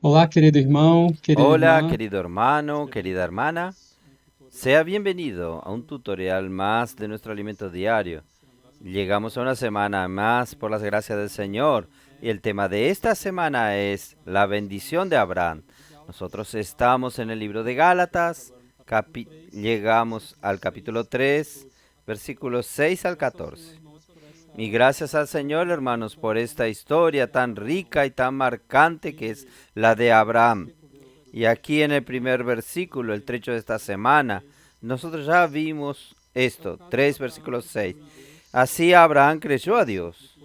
Olá, querido irmão, querida Hola, irmã. querido hermano, querida hermana. Sea bienvenido a un tutorial más de nuestro alimento diario. Llegamos a una semana más por las gracias del Señor y el tema de esta semana es la bendición de Abraham. Nosotros estamos en el libro de Gálatas, llegamos al capítulo 3, versículos 6 al 14. Y gracias al Señor, hermanos, por esta historia tan rica y tan marcante que es la de Abraham. Y aquí en el primer versículo, el trecho de esta semana, nosotros ya vimos esto, 3 versículos 6. Así Abraham creyó a Dios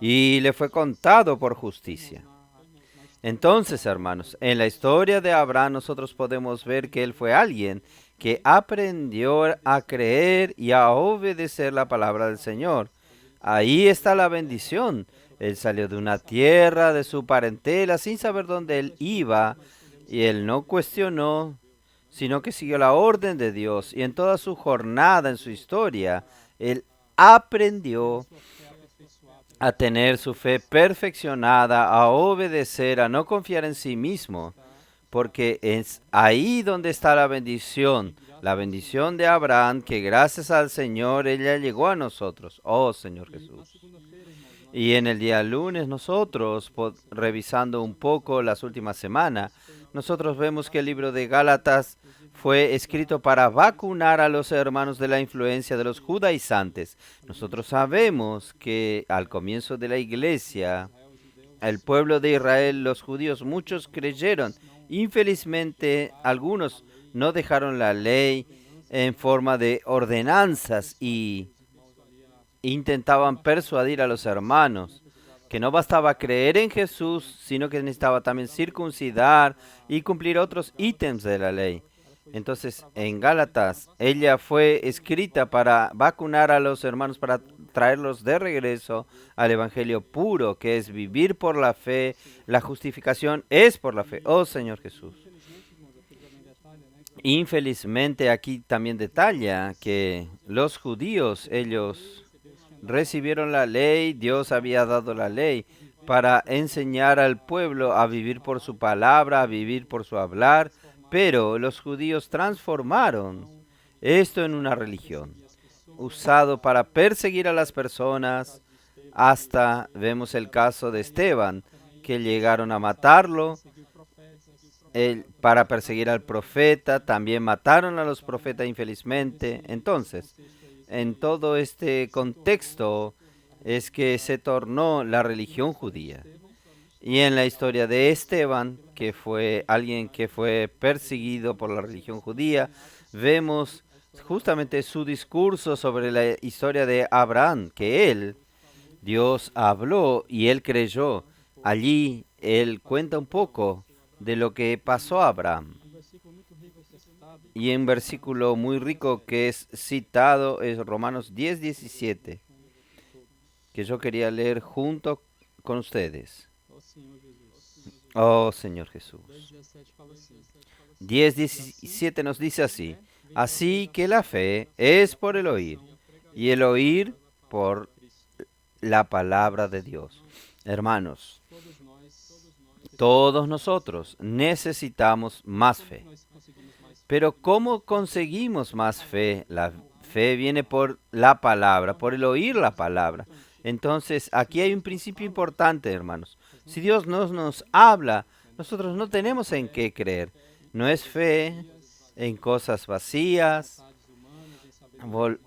y le fue contado por justicia. Entonces, hermanos, en la historia de Abraham nosotros podemos ver que él fue alguien que aprendió a creer y a obedecer la palabra del Señor. Ahí está la bendición. Él salió de una tierra, de su parentela, sin saber dónde él iba, y él no cuestionó, sino que siguió la orden de Dios. Y en toda su jornada, en su historia, él aprendió a tener su fe perfeccionada, a obedecer, a no confiar en sí mismo, porque es ahí donde está la bendición de Abraham, que gracias al Señor ella llegó a nosotros, oh Señor Jesús. Y en el día lunes nosotros, revisando un poco las últimas semanas, nosotros vemos que el libro de Gálatas fue escrito para vacunar a los hermanos de la influencia de los judaizantes. Nosotros sabemos que al comienzo de la iglesia, el pueblo de Israel, los judíos, muchos creyeron. Infelizmente, algunos no dejaron la ley en forma de ordenanzas y intentaban persuadir a los hermanos que no bastaba creer en Jesús, sino que necesitaba también circuncidar y cumplir otros ítems de la ley. Entonces, en Gálatas, ella fue escrita para vacunar a los hermanos, para traerlos de regreso al Evangelio puro, que es vivir por la fe. La justificación es por la fe. Oh Señor Jesús. Infelizmente aquí también detalla que los judíos, ellos recibieron la ley, Dios había dado la ley para enseñar al pueblo a vivir por su palabra, a vivir por su hablar, pero los judíos transformaron esto en una religión, usado para perseguir a las personas, hasta vemos el caso de Esteban, que llegaron a matarlo para perseguir al profeta, también mataron a los profetas infelizmente. Entonces, en todo este contexto es que se tornó la religión judía. Y en la historia de Esteban, que fue alguien que fue perseguido por la religión judía, vemos justamente su discurso sobre la historia de Abraham, que Dios habló y él creyó. Allí él cuenta un poco de lo que pasó a Abraham. Y un versículo muy rico que es citado es Romanos 10:17, que yo quería leer junto con ustedes. Oh Señor Jesús. 10:17 nos dice así: así que la fe es por el oír, y el oír por la palabra de Dios. Hermanos, todos nosotros necesitamos más fe. Pero ¿cómo conseguimos más fe? La fe viene por la palabra, por el oír la palabra. Entonces, aquí hay un principio importante, hermanos. Si Dios no nos habla, nosotros no tenemos en qué creer. No es fe en cosas vacías,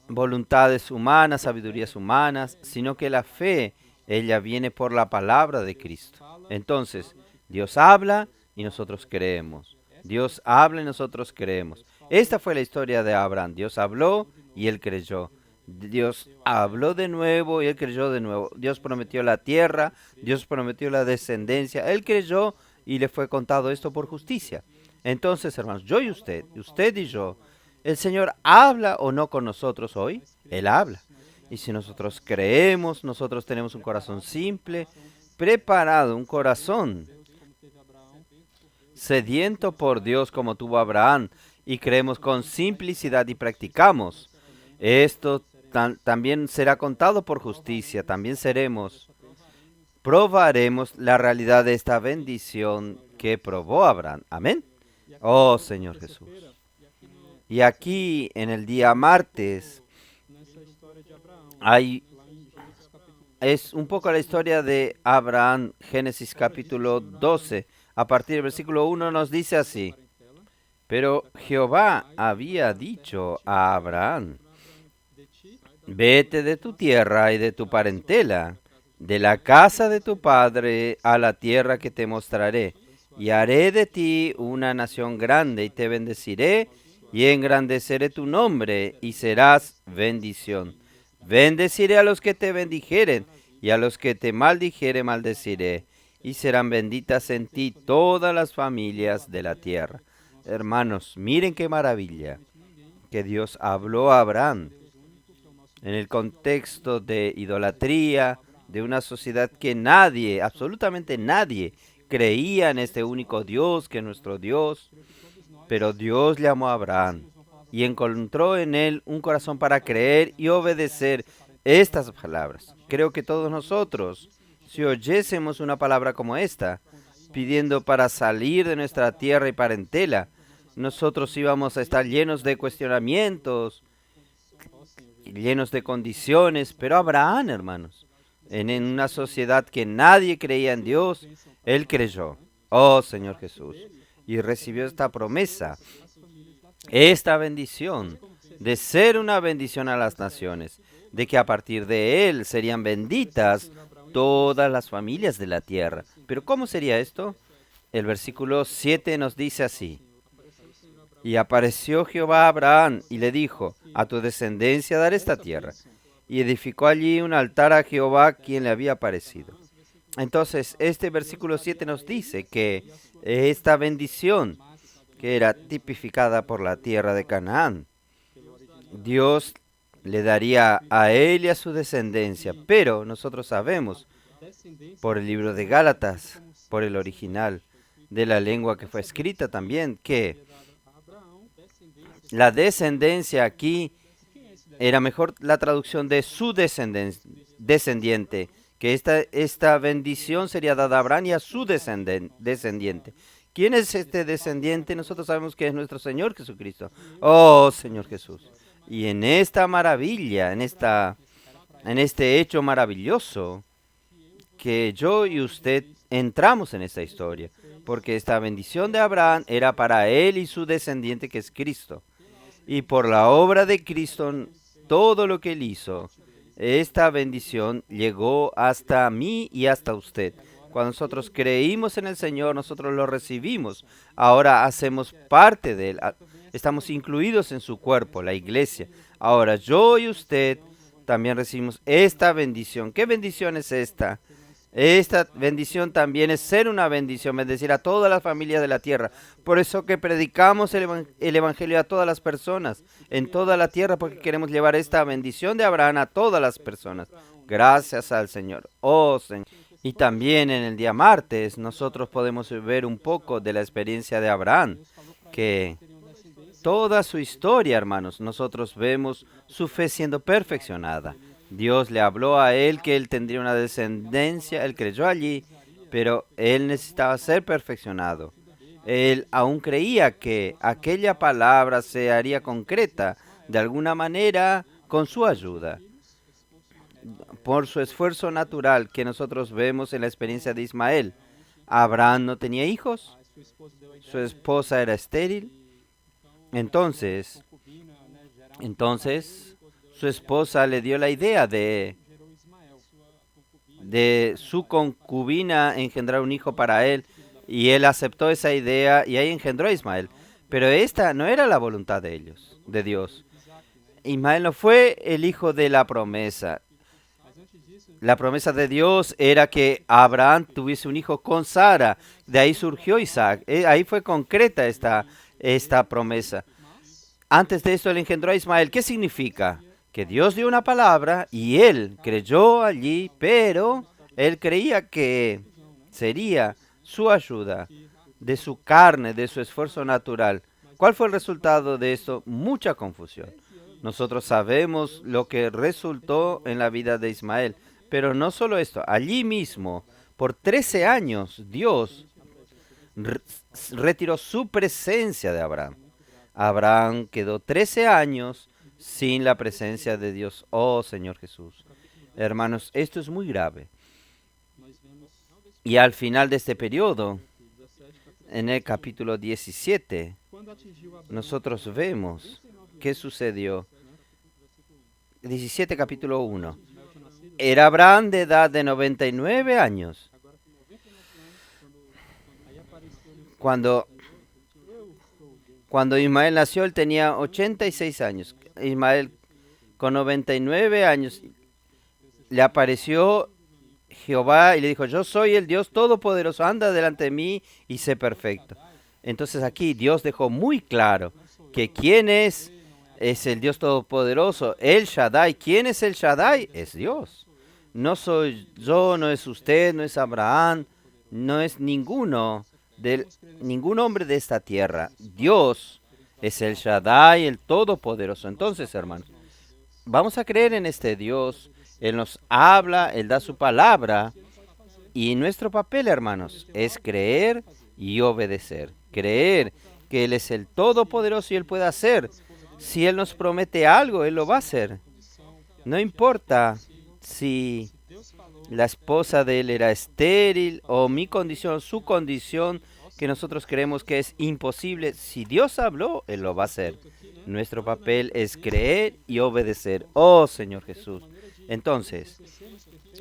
voluntades humanas, sabidurías humanas, sino que la fe, ella viene por la palabra de Cristo. Entonces, Dios habla y nosotros creemos. Dios habla y nosotros creemos. Esta fue la historia de Abraham. Dios habló y él creyó. Dios habló de nuevo y él creyó de nuevo. Dios prometió la tierra, Dios prometió la descendencia. Él creyó y le fue contado esto por justicia. Entonces, hermanos, yo y usted y yo, ¿el Señor habla o no con nosotros hoy? Él habla. Y si nosotros creemos, nosotros tenemos un corazón simple, preparado un corazón sediento por Dios como tuvo Abraham, y creemos con simplicidad y practicamos, esto también será contado por justicia, también probaremos la realidad de esta bendición que probó Abraham. Amén. Oh Señor Jesús. Y aquí en el día martes es un poco la historia de Abraham, Génesis capítulo 12. A partir del versículo 1 nos dice así: pero Jehová había dicho a Abraham: vete de tu tierra y de tu parentela, de la casa de tu padre, a la tierra que te mostraré, y haré de ti una nación grande, y te bendeciré, y engrandeceré tu nombre, y serás bendición. Bendeciré a los que te bendijeren, y a los que te maldijere maldeciré, y serán benditas en ti todas las familias de la tierra. Hermanos, miren qué maravilla que Dios habló a Abraham en el contexto de idolatría, de una sociedad que nadie, absolutamente nadie, creía en este único Dios, que es nuestro Dios. Pero Dios le amó a Abraham y encontró en él un corazón para creer y obedecer estas palabras. Creo que todos nosotros, si oyésemos una palabra como esta, pidiendo para salir de nuestra tierra y parentela, nosotros íbamos a estar llenos de cuestionamientos, llenos de condiciones. Pero Abraham, hermanos, en una sociedad que nadie creía en Dios, él creyó. Oh Señor Jesús. Y recibió esta promesa, esta bendición, de ser una bendición a las naciones, de que a partir de él serían benditas todas las familias de la tierra. ¿Pero cómo sería esto? El versículo 7 nos dice así: y apareció Jehová a Abraham y le dijo: a tu descendencia daré esta tierra. Y edificó allí un altar a Jehová, quien le había aparecido. Entonces, este versículo 7 nos dice que esta bendición, que era tipificada por la tierra de Canaán, Dios le daría a él y a su descendencia. Pero nosotros sabemos, por el libro de Gálatas, por el original de la lengua que fue escrita también, que la descendencia aquí era mejor la traducción de su descendiente, que esta bendición sería dada a Abraham y a su descendiente. ¿Quién es este descendiente? Nosotros sabemos que es nuestro Señor Jesucristo. Oh, Señor Jesús. Y en esta maravilla, en este hecho maravilloso, que yo y usted entramos en esta historia, porque esta bendición de Abraham era para él y su descendiente, que es Cristo. Y por la obra de Cristo, todo lo que él hizo, esta bendición llegó hasta mí y hasta usted. Cuando nosotros creímos en el Señor, nosotros lo recibimos. Ahora hacemos parte de él. Estamos incluidos en su cuerpo, la iglesia. Ahora yo y usted también recibimos esta bendición. ¿Qué bendición es esta? Esta bendición también es ser una bendición, bendecir a todas las familias de la tierra. Por eso que predicamos el Evangelio a todas las personas, en toda la tierra, porque queremos llevar esta bendición de Abraham a todas las personas. Gracias al Señor. Oh Señor. Y también en el día martes nosotros podemos ver un poco de la experiencia de Abraham, que toda su historia, hermanos, nosotros vemos su fe siendo perfeccionada. Dios le habló a él que él tendría una descendencia, él creyó allí, pero él necesitaba ser perfeccionado. Él aún creía que aquella palabra se haría concreta de alguna manera con su ayuda. Por su esfuerzo natural que nosotros vemos en la experiencia de Ismael. Abraham no tenía hijos, su esposa era estéril. Entonces, su esposa le dio la idea de su concubina engendrar un hijo para él, y él aceptó esa idea y ahí engendró a Ismael. Pero esta no era la voluntad de ellos, de Dios. Ismael no fue el hijo de la promesa. La promesa de Dios era que Abraham tuviese un hijo con Sara. De ahí surgió Isaac. Ahí fue concreta esta promesa. Antes de esto él engendró a Ismael. ¿Qué significa? Que Dios dio una palabra y él creyó allí, pero Él creía que sería su ayuda, de su carne, de su esfuerzo natural. ¿Cuál fue el resultado de esto? Mucha confusión. Nosotros sabemos lo que resultó en la vida de Ismael, pero no solo esto, allí mismo, por 13 años, Dios re- retiró su presencia de Abraham. Abraham quedó 13 años sin la presencia de Dios. Oh Señor Jesús. Hermanos, esto es muy grave. Y al final de este periodo, en el capítulo 17, nosotros vemos qué sucedió. 17, capítulo 1. Era Abraham de edad de 99 años. Cuando Ismael nació, él tenía 86 años. Ismael, con 99 años, le apareció Jehová y le dijo, yo soy el Dios Todopoderoso, anda delante de mí y sé perfecto. Entonces aquí Dios dejó muy claro que quién es el Dios Todopoderoso, el Shaddai. ¿Quién es el Shaddai? Es Dios. No soy yo, no es usted, no es Abraham, no es ningún hombre de esta tierra. Dios es el Shaddai, el Todopoderoso. Entonces, hermanos, vamos a creer en este Dios. Él nos habla, Él da su palabra. Y nuestro papel, hermanos, es creer y obedecer. Creer que Él es el Todopoderoso y Él puede hacer. Si Él nos promete algo, Él lo va a hacer. No importa si la esposa de Él era estéril o mi condición, su condición, que nosotros creemos que es imposible. Si Dios habló, Él lo va a hacer. Nuestro papel es creer y obedecer. Oh Señor Jesús. Entonces,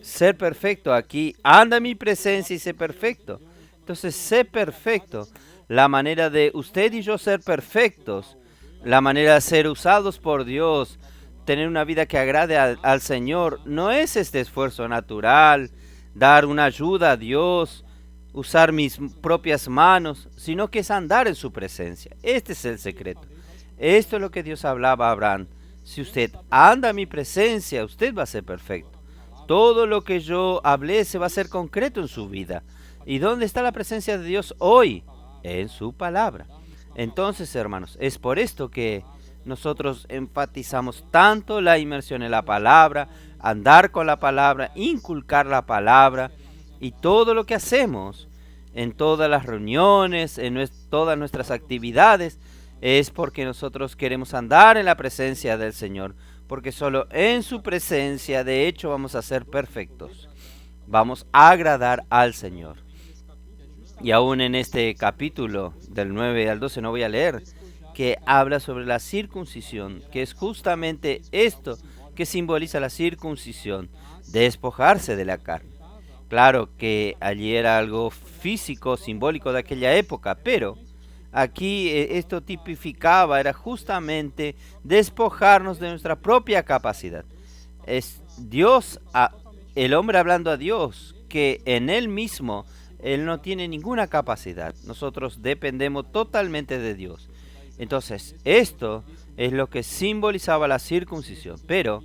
ser perfecto aquí, anda en mi presencia y sé perfecto. Entonces, sé perfecto. La manera de usted y yo ser perfectos, la manera de ser usados por Dios, tener una vida que agrade al Señor, no es este esfuerzo natural, dar una ayuda a Dios, usar mis propias manos, sino que es andar en su presencia. Este es el secreto. Esto es lo que Dios hablaba a Abraham. Si usted anda en mi presencia, usted va a ser perfecto. Todo lo que yo hablé se va a hacer concreto en su vida. ¿Y dónde está la presencia de Dios hoy? En su palabra. Entonces, hermanos, es por esto que nosotros enfatizamos tanto la inmersión en la palabra, andar con la palabra, inculcar la palabra, y todo lo que hacemos en todas las reuniones, en todas nuestras actividades, es porque nosotros queremos andar en la presencia del Señor, porque solo en su presencia, de hecho, vamos a ser perfectos. Vamos a agradar al Señor. Y aún en este capítulo, del 9 al 12, no voy a leer, que habla sobre la circuncisión, que es justamente esto que simboliza la circuncisión, despojarse de la carne. Claro que allí era algo físico, simbólico de aquella época, pero aquí esto tipificaba, era justamente despojarnos de nuestra propia capacidad. Es Dios, el hombre hablando a Dios, que en él mismo, él no tiene ninguna capacidad. Nosotros dependemos totalmente de Dios. Entonces, esto es lo que simbolizaba la circuncisión. Pero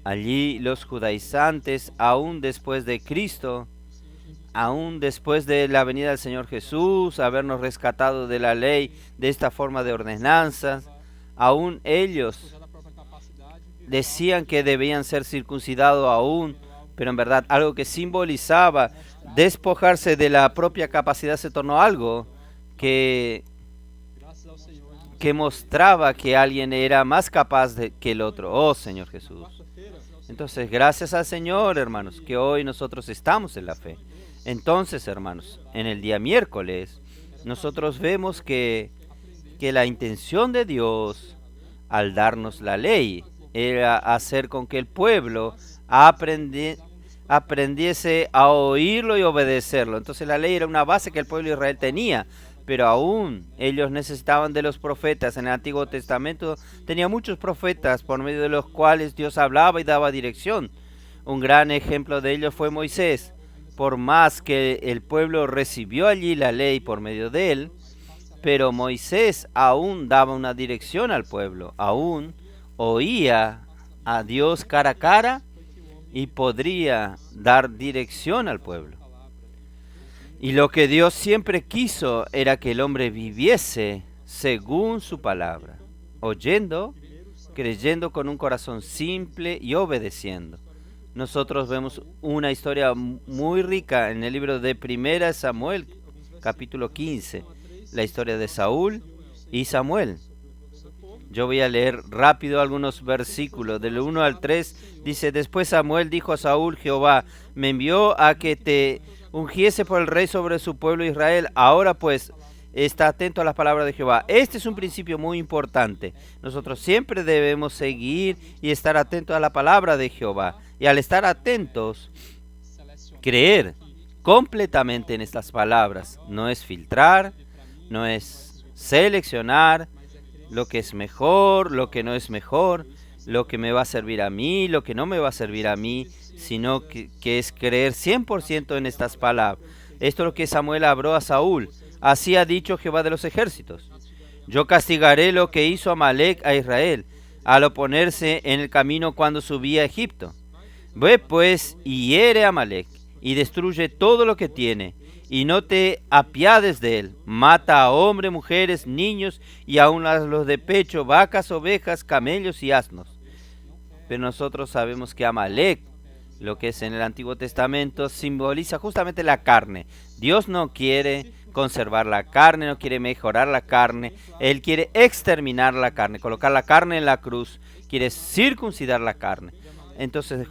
allí los judaizantes, aún después de Cristo, aún después de la venida del Señor Jesús, habernos rescatado de la ley, de esta forma de ordenanzas, aún ellos decían que debían ser circuncidados aún, pero en verdad algo que simbolizaba despojarse de la propia capacidad se tornó algo que mostraba que alguien era más capaz que el otro. Oh Señor Jesús. Entonces, gracias al Señor, hermanos, que hoy nosotros estamos en la fe. Entonces, hermanos, en el día miércoles, nosotros vemos que la intención de Dios al darnos la ley era hacer con que el pueblo aprendiese a oírlo y obedecerlo. Entonces la ley era una base que el pueblo de Israel tenía, pero aún ellos necesitaban de los profetas. En el Antiguo Testamento tenía muchos profetas por medio de los cuales Dios hablaba y daba dirección. Un gran ejemplo de ello fue Moisés. Por más que el pueblo recibió allí la ley por medio de él, pero Moisés aún daba una dirección al pueblo, aún oía a Dios cara a cara, y podría dar dirección al pueblo. Y lo que Dios siempre quiso era que el hombre viviese según su palabra, oyendo, creyendo con un corazón simple y obedeciendo. Nosotros vemos una historia muy rica en el libro de Primera Samuel, capítulo 15, la historia de Saúl y Samuel. Yo voy a leer rápido algunos versículos, del 1 al 3, dice: Después Samuel dijo a Saúl: Jehová me envió a que te ungiese por el rey sobre su pueblo Israel. Ahora pues, está atento a las palabras de Jehová. Este es un principio muy importante. Nosotros siempre debemos seguir y estar atentos a la palabra de Jehová. Y al estar atentos, creer completamente en estas palabras. No es filtrar, no es seleccionar lo que es mejor, lo que no es mejor, lo que me va a servir a mí, lo que no me va a servir a mí, sino que es creer 100% en estas palabras. Esto es lo que Samuel habló a Saúl. Así ha dicho Jehová de los ejércitos: yo castigaré lo que hizo Amalec a Israel, al oponerse en el camino cuando subía a Egipto. Ve pues y hiere a Amalec, y destruye todo lo que tiene, y no te apiades de él. Mata a hombres, mujeres, niños, y aun a los de pecho, vacas, ovejas, camellos y asnos. Pero nosotros sabemos que Amalec, lo que es en el Antiguo Testamento, simboliza justamente la carne. Dios no quiere conservar la carne, no quiere mejorar la carne. Él quiere exterminar la carne, colocar la carne en la cruz, quiere circuncidar la carne. Entonces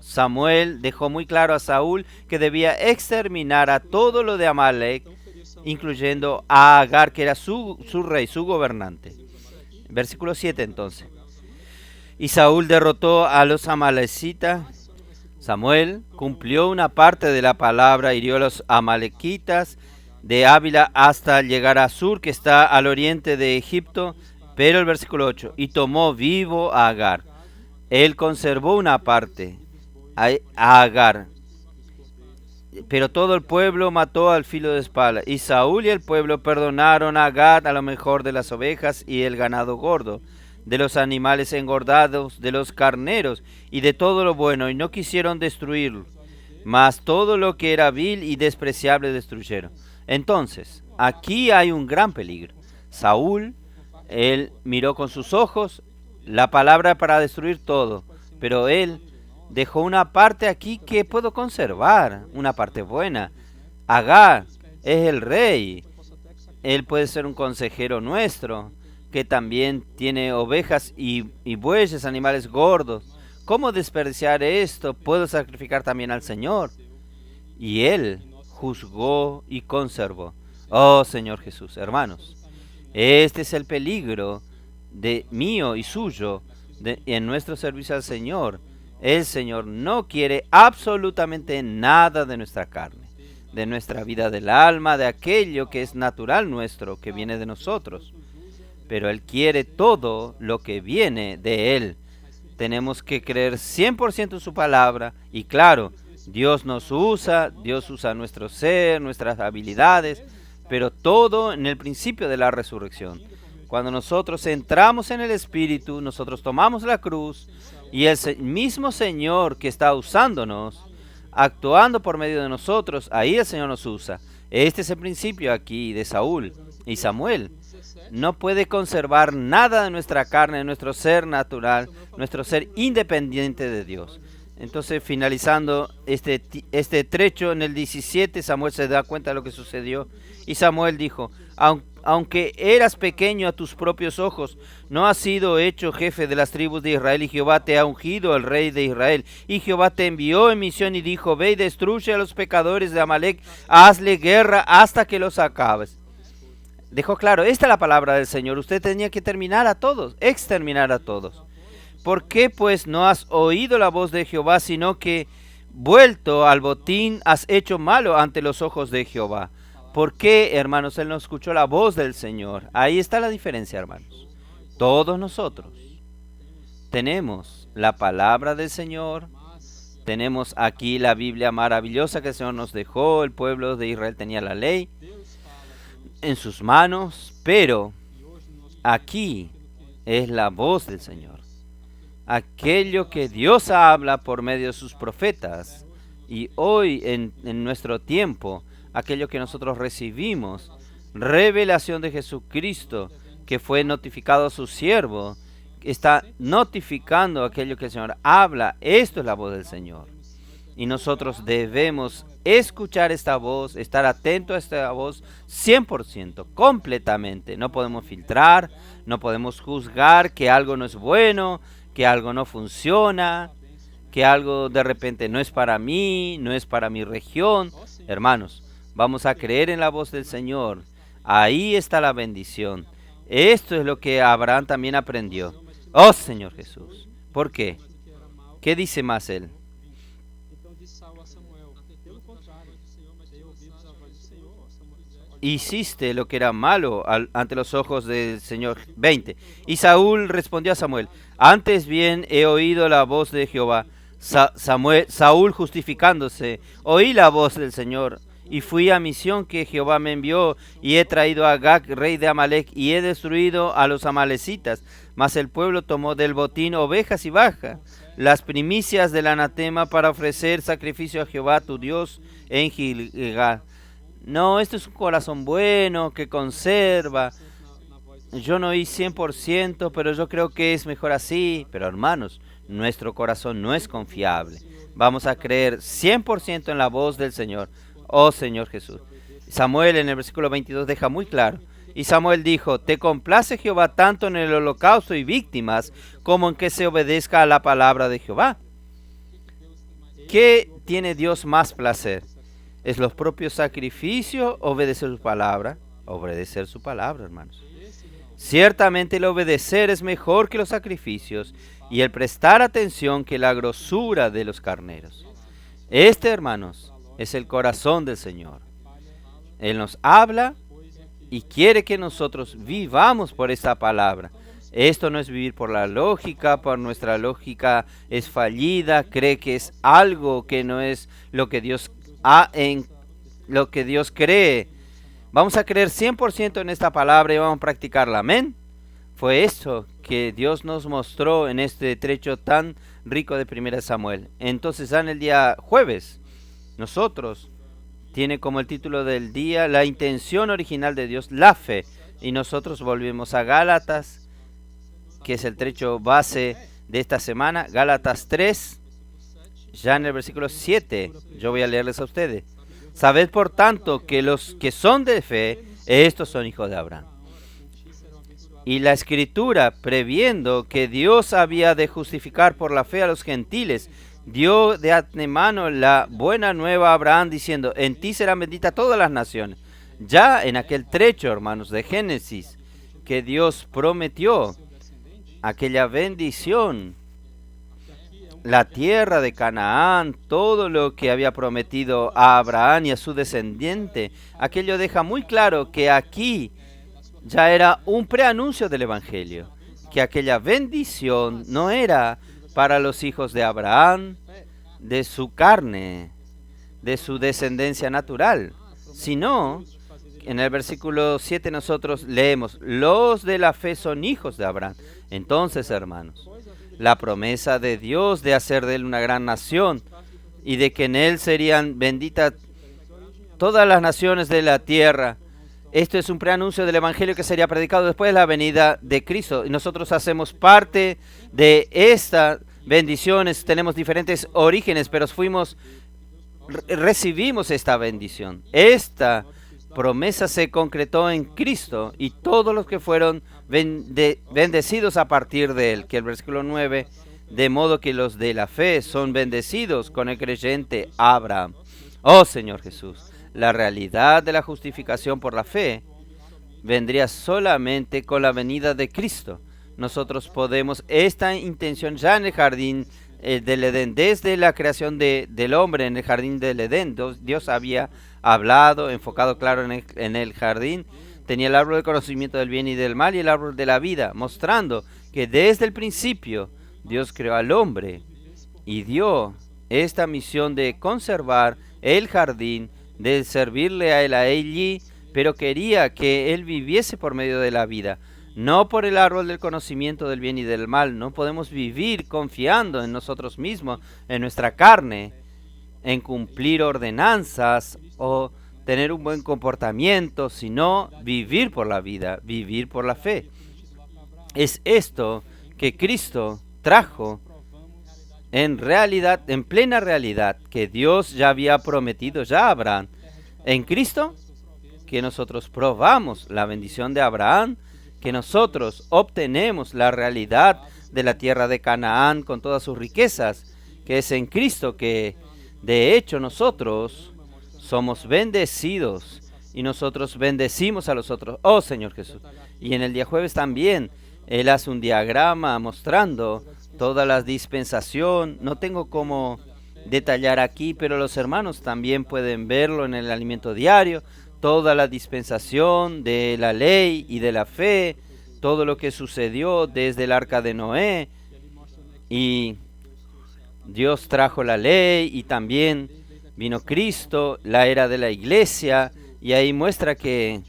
Samuel dejó muy claro a Saúl que debía exterminar a todo lo de Amalec, incluyendo a Agar, que era su rey, su gobernante. Versículo 7 entonces. Y Saúl derrotó a los amalecitas. Samuel cumplió una parte de la palabra, hirió a los amalequitas de Ávila hasta llegar a Sur, que está al oriente de Egipto. Pero el versículo 8, y tomó vivo a Agar. Él conservó una parte, a Agar, pero todo el pueblo mató al filo de espada. Y Saúl y el pueblo perdonaron a Agar a lo mejor de las ovejas y el ganado gordo, de los animales engordados, de los carneros y de todo lo bueno, y no quisieron destruirlo, mas todo lo que era vil y despreciable destruyeron. Entonces, aquí hay un gran peligro. Saúl, él miró con sus ojos la palabra para destruir todo, pero él dejó una parte aquí que puedo conservar, una parte buena. Agar es el rey, él puede ser un consejero nuestro, que también tiene ovejas y bueyes, animales gordos. ¿Cómo desperdiciar esto? Puedo sacrificar también al Señor. Y él juzgó y conservó. Oh Señor Jesús, hermanos, este es el peligro de mío y suyo en nuestro servicio al Señor. El Señor no quiere absolutamente nada de nuestra carne, de nuestra vida del alma, de aquello que es natural nuestro, que viene de nosotros. Pero Él quiere todo lo que viene de Él. Tenemos que creer 100% en su palabra. Y claro, Dios nos usa, Dios usa nuestro ser, nuestras habilidades, pero todo en el principio de la resurrección. Cuando nosotros entramos en el Espíritu, nosotros tomamos la cruz y el mismo Señor que está usándonos, actuando por medio de nosotros, ahí el Señor nos usa. Este es el principio aquí de Saúl y Samuel. No puede conservar nada de nuestra carne, de nuestro ser natural, nuestro ser independiente de Dios. Entonces, finalizando este trecho en el 17, Samuel se da cuenta de lo que sucedió. Y Samuel dijo: aunque eras pequeño a tus propios ojos, no has sido hecho jefe de las tribus de Israel, y Jehová te ha ungido el rey de Israel. Y Jehová te envió en misión y dijo: ve y destruye a los pecadores de Amalec, hazle guerra hasta que los acabes. Dejó claro, esta es la palabra del Señor. Usted tenía que terminar a todos, exterminar a todos. ¿Por qué pues no has oído la voz de Jehová, sino que vuelto al botín has hecho malo ante los ojos de Jehová? ¿Por qué, hermanos, él no escuchó la voz del Señor? Ahí está la diferencia, hermanos. Todos nosotros tenemos la palabra del Señor, tenemos aquí la Biblia maravillosa que el Señor nos dejó. El pueblo de Israel tenía la ley en sus manos, pero aquí es la voz del Señor. aquello que Dios habla por medio de sus profetas. Y hoy en nuestro tiempo, aquello que nosotros recibimos, revelación de Jesucristo, que fue notificado a su siervo, está notificando aquello que el Señor habla. Esto es la voz del Señor. Y nosotros debemos escuchar esta voz, estar atentos a esta voz 100%, completamente. No podemos filtrar, no podemos juzgar que algo no es bueno, que algo no funciona, que algo de repente no es para mí, no es para mi región. Hermanos, vamos a creer en la voz del Señor. Ahí está la bendición. Esto es lo que Abraham también aprendió. Oh Señor Jesús. ¿Por qué? ¿Qué dice más él? Hiciste lo que era malo ante los ojos del Señor. 20. Y Saúl respondió a Samuel: antes bien he oído la voz de Jehová. Saúl justificándose: oí la voz del Señor, y fui a misión que Jehová me envió, y he traído a Agag, rey de Amalec, y he destruido a los amalecitas. Mas el pueblo tomó del botín ovejas y vacas, las primicias del anatema, para ofrecer sacrificio a Jehová tu Dios en Gilgal. No, esto es un corazón bueno que conserva. Yo no oí 100%, pero yo creo que es mejor así. Pero hermanos, nuestro corazón no es confiable. Vamos a creer 100% en la voz del Señor. Oh Señor Jesús. Samuel en el versículo 22 deja muy claro. Y Samuel dijo: ¿te complace Jehová tanto en el holocausto y víctimas como en que se obedezca a la palabra de Jehová? ¿Qué tiene Dios más placer? ¿Es los propios sacrificios? ¿Obedecer su palabra? Obedecer su palabra, hermanos. Ciertamente el obedecer es mejor que los sacrificios, y el prestar atención que la grosura de los carneros. Este, hermanos, es el corazón del Señor. Él nos habla y quiere que nosotros vivamos por esta palabra. Esto no es vivir por la lógica, por nuestra lógica es fallida, cree que es algo que no es lo que Dios lo que Dios cree. Vamos a creer 100% en esta palabra y vamos a practicarla. Amén. Fue esto que Dios nos mostró en este trecho tan rico de 1 Samuel. Entonces, en el día jueves, nosotros tiene como el título del día la intención original de Dios, la fe. Y nosotros volvemos a Gálatas, que es el trecho base de esta semana. Gálatas 3. Ya en el versículo 7, yo voy a leerles a ustedes. Sabed por tanto que los que son de fe, estos son hijos de Abraham. Y la Escritura, previendo que Dios había de justificar por la fe a los gentiles, dio de antemano la buena nueva a Abraham, diciendo: en ti serán benditas todas las naciones. Ya en aquel trecho, hermanos, de Génesis, que Dios prometió aquella bendición, la tierra de Canaán, todo lo que había prometido a Abraham y a su descendiente, aquello deja muy claro que aquí ya era un preanuncio del Evangelio, que aquella bendición no era para los hijos de Abraham, de su carne, de su descendencia natural, sino, en el versículo 7 nosotros leemos: los de la fe son hijos de Abraham. Entonces, hermanos, la promesa de Dios de hacer de él una gran nación y de que en él serían benditas todas las naciones de la tierra. Esto es un preanuncio del Evangelio que sería predicado después de la venida de Cristo. Y nosotros hacemos parte de estas bendiciones. Tenemos diferentes orígenes, pero recibimos esta bendición. Esta promesa se concretó en Cristo y todos los que fueron bendecidos a partir de él, que el versículo 9, de modo que los de la fe son bendecidos con el creyente Abraham. Oh Señor Jesús, la realidad de la justificación por la fe vendría solamente con la venida de Cristo. Nosotros podemos, esta intención ya en el jardín del Edén, desde la creación del hombre en el jardín del Edén, Dios había hablado, enfocado claro en el jardín. Tenía el árbol del conocimiento del bien y del mal y el árbol de la vida, mostrando que desde el principio Dios creó al hombre y dio esta misión de conservar el jardín, de servirle a él allí, pero quería que él viviese por medio de la vida. no por el árbol del conocimiento del bien y del mal. No podemos vivir confiando en nosotros mismos, en nuestra carne, en cumplir ordenanzas o tener un buen comportamiento, sino vivir por la vida, vivir por la fe. Es esto que Cristo trajo en realidad, en plena realidad, que Dios ya había prometido ya a Abraham. En Cristo, que nosotros probamos la bendición de Abraham, que nosotros obtenemos la realidad de la tierra de Canaán con todas sus riquezas, que es en Cristo que de hecho nosotros somos bendecidos y nosotros bendecimos a los otros. Oh Señor Jesús. Y en el día jueves también Él hace un diagrama mostrando toda la dispensación. No tengo cómo detallar aquí, pero los hermanos también pueden verlo en el alimento diario. Toda la dispensación de la ley y de la fe, todo lo que sucedió desde el arca de Noé, y Dios trajo la ley y también vino Cristo, la era de la iglesia, y ahí muestra que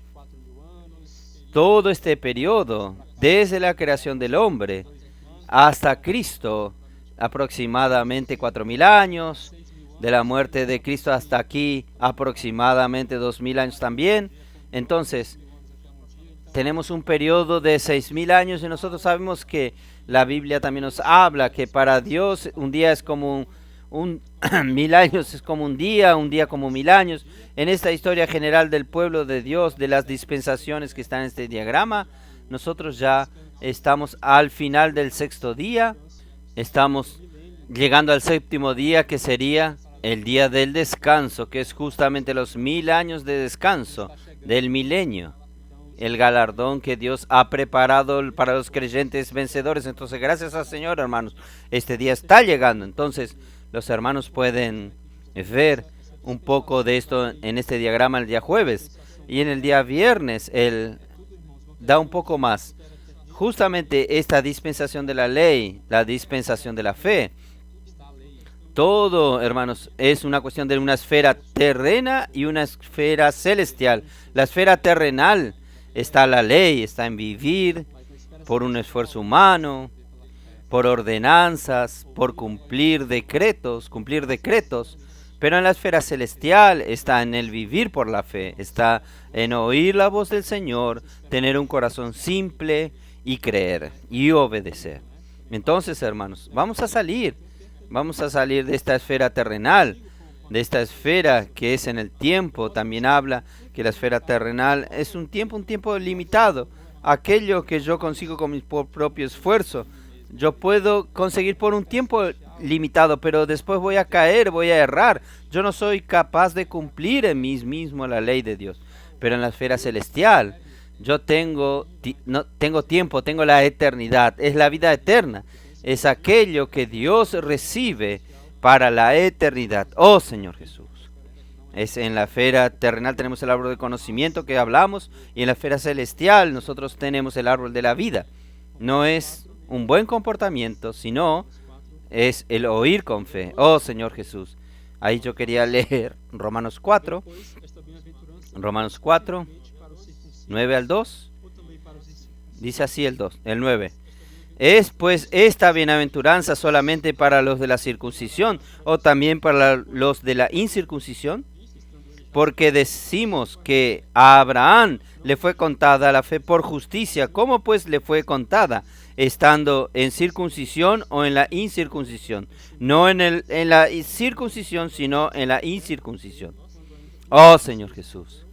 todo este periodo, desde la creación del hombre hasta Cristo, aproximadamente 4000 años, de la muerte de Cristo hasta aquí, aproximadamente 2000 años también. Entonces, tenemos un periodo de 6000 años y nosotros sabemos que la Biblia también nos habla que para Dios un día es como un 1000 años es como un día como 1000 años. En esta historia general del pueblo de Dios, de las dispensaciones que están en este diagrama, nosotros ya estamos al final del sexto día, estamos llegando al séptimo día, que sería el día del descanso, que es justamente los 1000 años de descanso del milenio, el galardón que Dios ha preparado para los creyentes vencedores. Entonces, gracias al Señor, hermanos, este día está llegando. Entonces, los hermanos pueden ver un poco de esto en este diagrama el día jueves, y en el día viernes Él da un poco más. Justamente esta dispensación de la ley, la dispensación de la fe, todo, hermanos, es una cuestión de una esfera terrena y una esfera celestial. La esfera terrenal está la ley, está en vivir por un esfuerzo humano, por ordenanzas, por cumplir decretos, pero en la esfera celestial está en el vivir por la fe, está en oír la voz del Señor, tener un corazón simple y creer y obedecer. Entonces, hermanos, vamos a salir de esta esfera terrenal, de esta esfera que es en el tiempo. También habla que la esfera terrenal es un tiempo limitado, aquello que yo consigo con mi propio esfuerzo. Yo puedo conseguir por un tiempo limitado, pero después voy a caer, voy a errar. Yo no soy capaz de cumplir en mí mismo la ley de Dios. Pero en la esfera celestial, yo tengo tiempo, tengo la eternidad, es la vida eterna. Es aquello que Dios recibe para la eternidad. Oh Señor Jesús. Es en la esfera terrenal tenemos el árbol del conocimiento que hablamos, y en la esfera celestial nosotros tenemos el árbol de la vida. No es un buen comportamiento, sino es el oír con fe. Oh Señor Jesús. Ahí yo quería leer Romanos 4, 9 al 2. Dice así el 9. ¿Es pues esta bienaventuranza solamente para los de la circuncisión o también para los de la incircuncisión? Porque decimos que a Abraham le fue contada la fe por justicia. ¿Cómo pues le fue contada? Estando en circuncisión o en la incircuncisión. No en la circuncisión, sino en la incircuncisión. Oh Señor Jesús.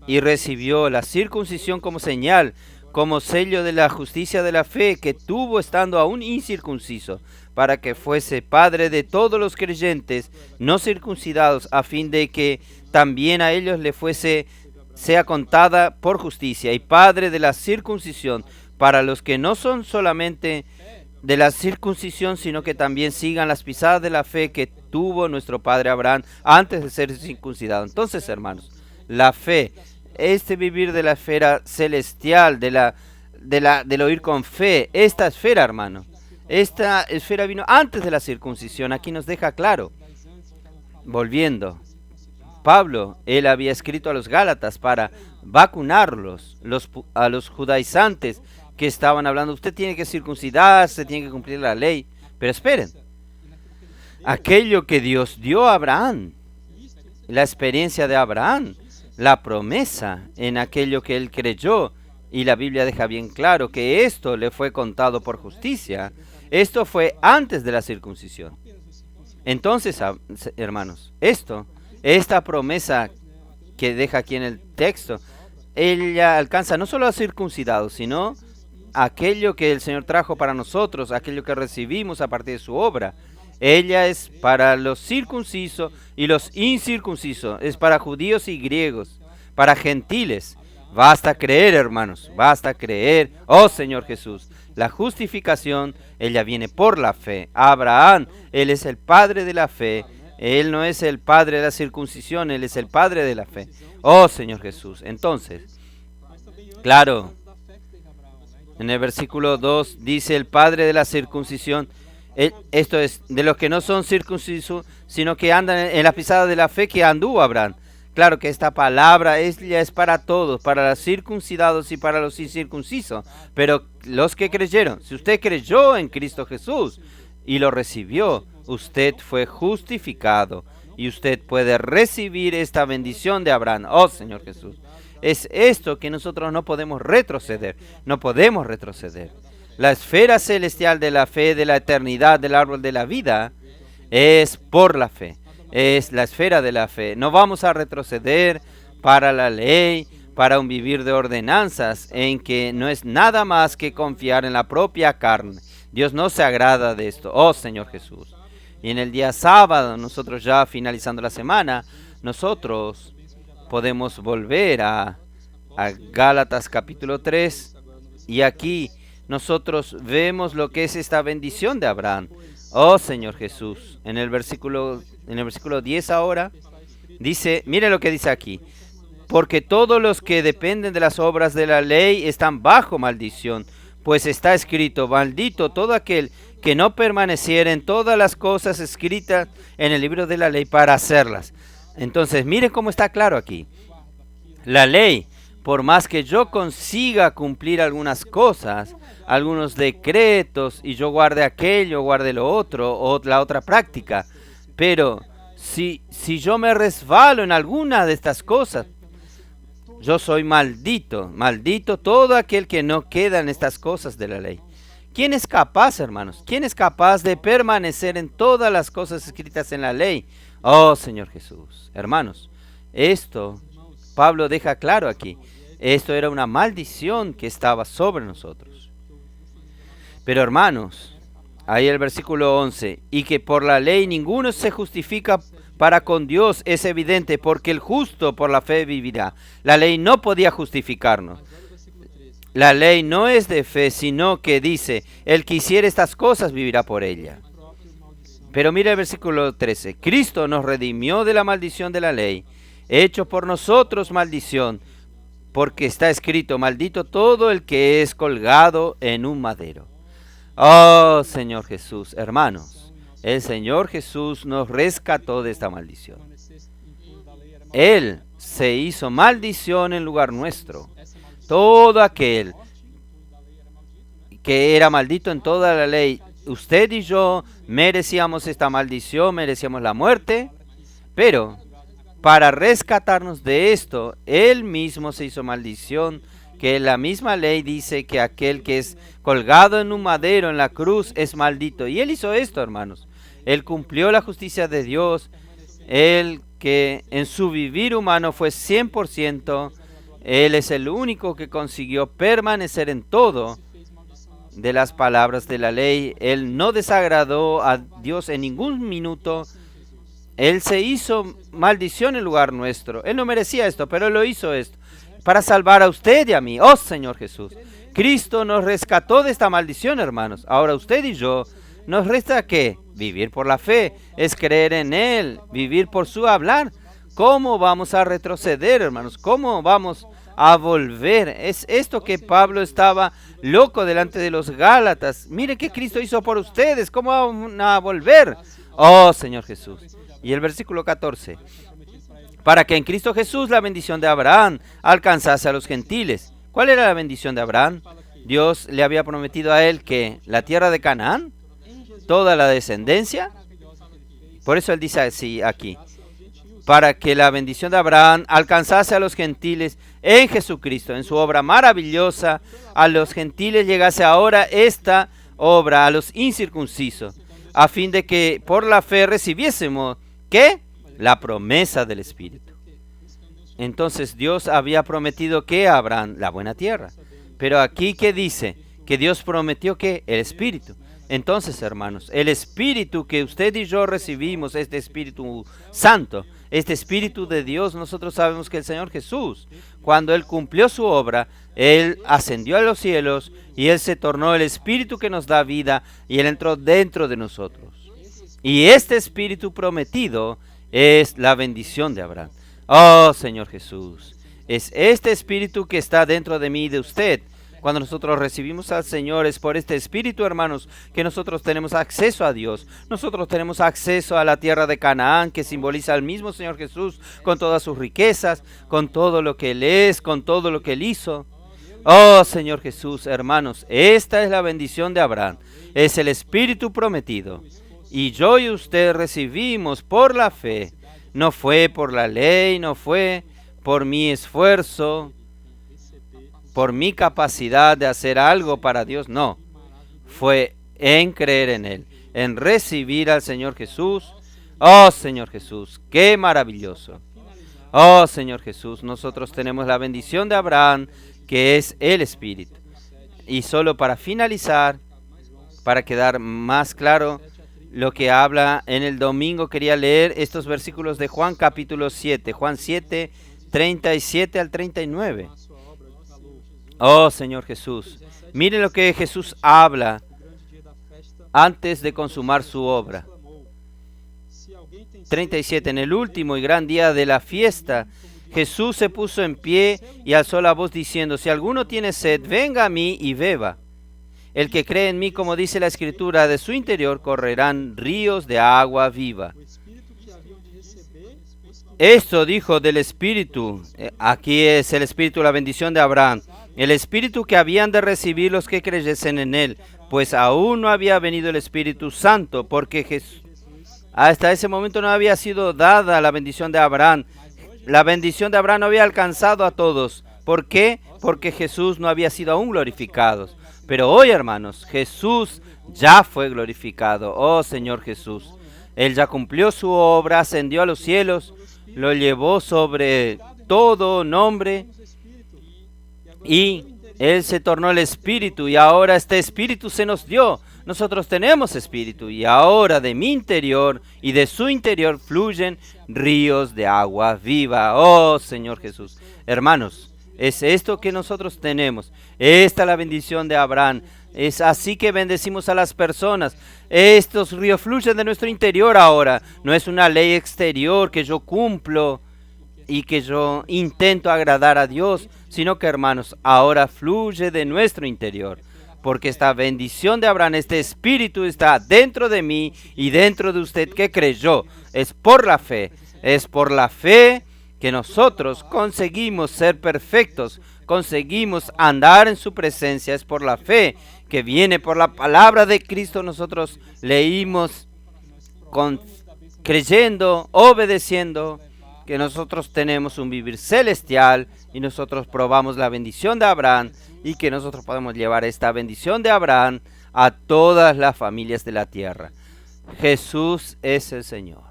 Y recibió la circuncisión como señal, como sello de la justicia de la fe que tuvo estando aún incircunciso, para que fuese padre de todos los creyentes no circuncidados, a fin de que también a ellos le sea contada por justicia, y padre de la circuncisión para los que no son solamente de la circuncisión, sino que también sigan las pisadas de la fe que tuvo nuestro padre Abraham antes de ser circuncidado. Entonces, hermanos, la fe, este vivir de la esfera celestial, del oír con fe, esta esfera, hermano, esta esfera vino antes de la circuncisión. Aquí nos deja claro. Volviendo, Pablo, él había escrito a los Gálatas para vacunarlos, a los judaizantes que estaban hablando, usted tiene que circuncidarse, tiene que cumplir la ley. Pero esperen, aquello que Dios dio a Abraham, la experiencia de Abraham, la promesa en aquello que él creyó, y la Biblia deja bien claro que esto le fue contado por justicia. Esto fue antes de la circuncisión. Entonces, hermanos, esta promesa que deja aquí en el texto, ella alcanza no solo a circuncidados, sino aquello que el Señor trajo para nosotros, aquello que recibimos a partir de su obra. Ella es para los circuncisos y los incircuncisos, es para judíos y griegos, para gentiles. Basta creer, hermanos, basta creer. Oh Señor Jesús, la justificación, ella viene por la fe. Abraham, él es el padre de la fe. Él no es el padre de la circuncisión, él es el padre de la fe. Oh Señor Jesús. Entonces, claro, en el versículo 2 dice el padre de la circuncisión. Esto es de los que no son circuncisos, sino que andan en la pisada de la fe que anduvo Abraham. Claro que esta palabra es para todos, para los circuncidados y para los incircuncisos. Pero los que creyeron, si usted creyó en Cristo Jesús y lo recibió, usted fue justificado y usted puede recibir esta bendición de Abraham. Oh Señor Jesús, es esto que nosotros no podemos retroceder, no podemos retroceder. La esfera celestial de la fe, de la eternidad, del árbol de la vida, es por la fe. Es la esfera de la fe. No vamos a retroceder para la ley, para un vivir de ordenanzas, en que no es nada más que confiar en la propia carne. Dios no se agrada de esto. Oh Señor Jesús. Y en el día sábado, nosotros ya finalizando la semana, nosotros podemos volver a Gálatas capítulo 3. Y aquí nosotros vemos lo que es esta bendición de Abraham. Oh Señor Jesús. En el versículo 10 ahora, dice, mire lo que dice aquí. Porque todos los que dependen de las obras de la ley están bajo maldición. Pues está escrito, maldito todo aquel que no permaneciera en todas las cosas escritas en el libro de la ley para hacerlas. Entonces, mire cómo está claro aquí. La ley, por más que yo consiga cumplir algunas cosas, algunos decretos, y yo guarde aquello, guarde lo otro, o la otra práctica, pero si yo me resbalo en alguna de estas cosas, yo soy maldito, maldito todo aquel que no queda en estas cosas de la ley. ¿Quién es capaz, hermanos? ¿Quién es capaz de permanecer en todas las cosas escritas en la ley? Oh, Señor Jesús. Hermanos, esto Pablo deja claro aquí. Esto era una maldición que estaba sobre nosotros. Pero, hermanos, ahí el versículo 11, y que por la ley ninguno se justifica para con Dios, es evidente, porque el justo por la fe vivirá. La ley no podía justificarnos. La ley no es de fe, sino que dice, el que hiciere estas cosas vivirá por ella. Pero mira el versículo 13, Cristo nos redimió de la maldición de la ley, hecho por nosotros maldición, porque está escrito, maldito todo el que es colgado en un madero. Oh Señor Jesús, hermanos, el Señor Jesús nos rescató de esta maldición. Él se hizo maldición en lugar nuestro. Todo aquel que era maldito en toda la ley, usted y yo merecíamos esta maldición, merecíamos la muerte, pero para rescatarnos de esto, Él mismo se hizo maldición, que la misma ley dice que aquel que es colgado en un madero en la cruz es maldito. Y Él hizo esto, hermanos. Él cumplió la justicia de Dios. Él que en su vivir humano fue 100%. Él es el único que consiguió permanecer en todo de las palabras de la ley. Él no desagradó a Dios en ningún minuto. Él se hizo maldición en lugar nuestro. Él no merecía esto, pero Él lo hizo esto para salvar a usted y a mí. Oh Señor Jesús, Cristo nos rescató de esta maldición, hermanos. Ahora usted y yo, ¿nos resta qué? Vivir por la fe, es creer en Él, vivir por su hablar. ¿Cómo vamos a retroceder, hermanos? ¿Cómo vamos a volver? Es esto que Pablo estaba loco delante de los Gálatas. Mire qué Cristo hizo por ustedes. ¿Cómo van a volver? Oh Señor Jesús. Y el versículo 14. Para que en Cristo Jesús la bendición de Abraham alcanzase a los gentiles. ¿Cuál era la bendición de Abraham? Dios le había prometido a él que la tierra de Canaán, toda la descendencia, por eso él dice así aquí, para que la bendición de Abraham alcanzase a los gentiles en Jesucristo, en su obra maravillosa, a los gentiles llegase ahora esta obra, a los incircuncisos, a fin de que por la fe recibiésemos, ¿qué? La promesa del Espíritu. Entonces Dios había prometido que a Abraham la buena tierra, pero aquí ¿qué dice? Que Dios prometió que el Espíritu. Entonces, hermanos, el Espíritu que usted y yo recibimos, este Espíritu Santo, este Espíritu de Dios, nosotros sabemos que el Señor Jesús, cuando Él cumplió su obra, Él ascendió a los cielos y Él se tornó el Espíritu que nos da vida y Él entró dentro de nosotros. Y este Espíritu prometido es la bendición de Abraham. Oh, Señor Jesús, es este Espíritu que está dentro de mí y de usted. Cuando nosotros recibimos al Señor, es por este Espíritu, hermanos, que nosotros tenemos acceso a Dios. Nosotros tenemos acceso a la tierra de Canaán, que simboliza al mismo Señor Jesús, con todas sus riquezas, con todo lo que Él es, con todo lo que Él hizo. Oh, Señor Jesús, hermanos, esta es la bendición de Abraham. Es el Espíritu prometido. Y yo y usted recibimos por la fe. No fue por la ley, no fue por mi esfuerzo, por mi capacidad de hacer algo para Dios, no. Fue en creer en Él, en recibir al Señor Jesús. Oh, Señor Jesús, qué maravilloso. Oh, Señor Jesús, nosotros tenemos la bendición de Abraham, que es el Espíritu. Y solo para finalizar, para quedar más claro lo que habla en el domingo, quería leer estos versículos de Juan capítulo 7, Juan 7, 37 al 39. Oh, Señor Jesús, mire lo que Jesús habla antes de consumar su obra. 37. En el último y gran día de la fiesta, Jesús se puso en pie y alzó la voz diciendo: si alguno tiene sed, venga a mí y beba. El que cree en mí, como dice la Escritura, de su interior correrán ríos de agua viva. Esto dijo del Espíritu. Aquí es el Espíritu, la bendición de Abraham. El Espíritu que habían de recibir los que creyesen en Él, pues aún no había venido el Espíritu Santo, porque hasta ese momento no había sido dada la bendición de Abraham. La bendición de Abraham no había alcanzado a todos. ¿Por qué? Porque Jesús no había sido aún glorificado. Pero hoy, hermanos, Jesús ya fue glorificado. Oh, Señor Jesús. Él ya cumplió su obra, ascendió a los cielos, lo llevó sobre todo nombre y Él se tornó el Espíritu y ahora este Espíritu se nos dio. Nosotros tenemos Espíritu y ahora de mi interior y de su interior fluyen ríos de agua viva. Oh, Señor Jesús. Hermanos, es esto que nosotros tenemos. Esta es la bendición de Abraham. Es así que bendecimos a las personas. Estos ríos fluyen de nuestro interior ahora. No es una ley exterior que yo cumplo y que yo intento agradar a Dios, sino que, hermanos, ahora fluye de nuestro interior. Porque esta bendición de Abraham, este Espíritu está dentro de mí y dentro de usted que creyó. Es por la fe. Es por la fe que nosotros conseguimos ser perfectos, conseguimos andar en su presencia. Es por la fe que viene por la palabra de Cristo. Nosotros leímos creyendo, obedeciendo, que nosotros tenemos un vivir celestial y nosotros probamos la bendición de Abraham y que nosotros podemos llevar esta bendición de Abraham a todas las familias de la tierra. Jesús es el Señor.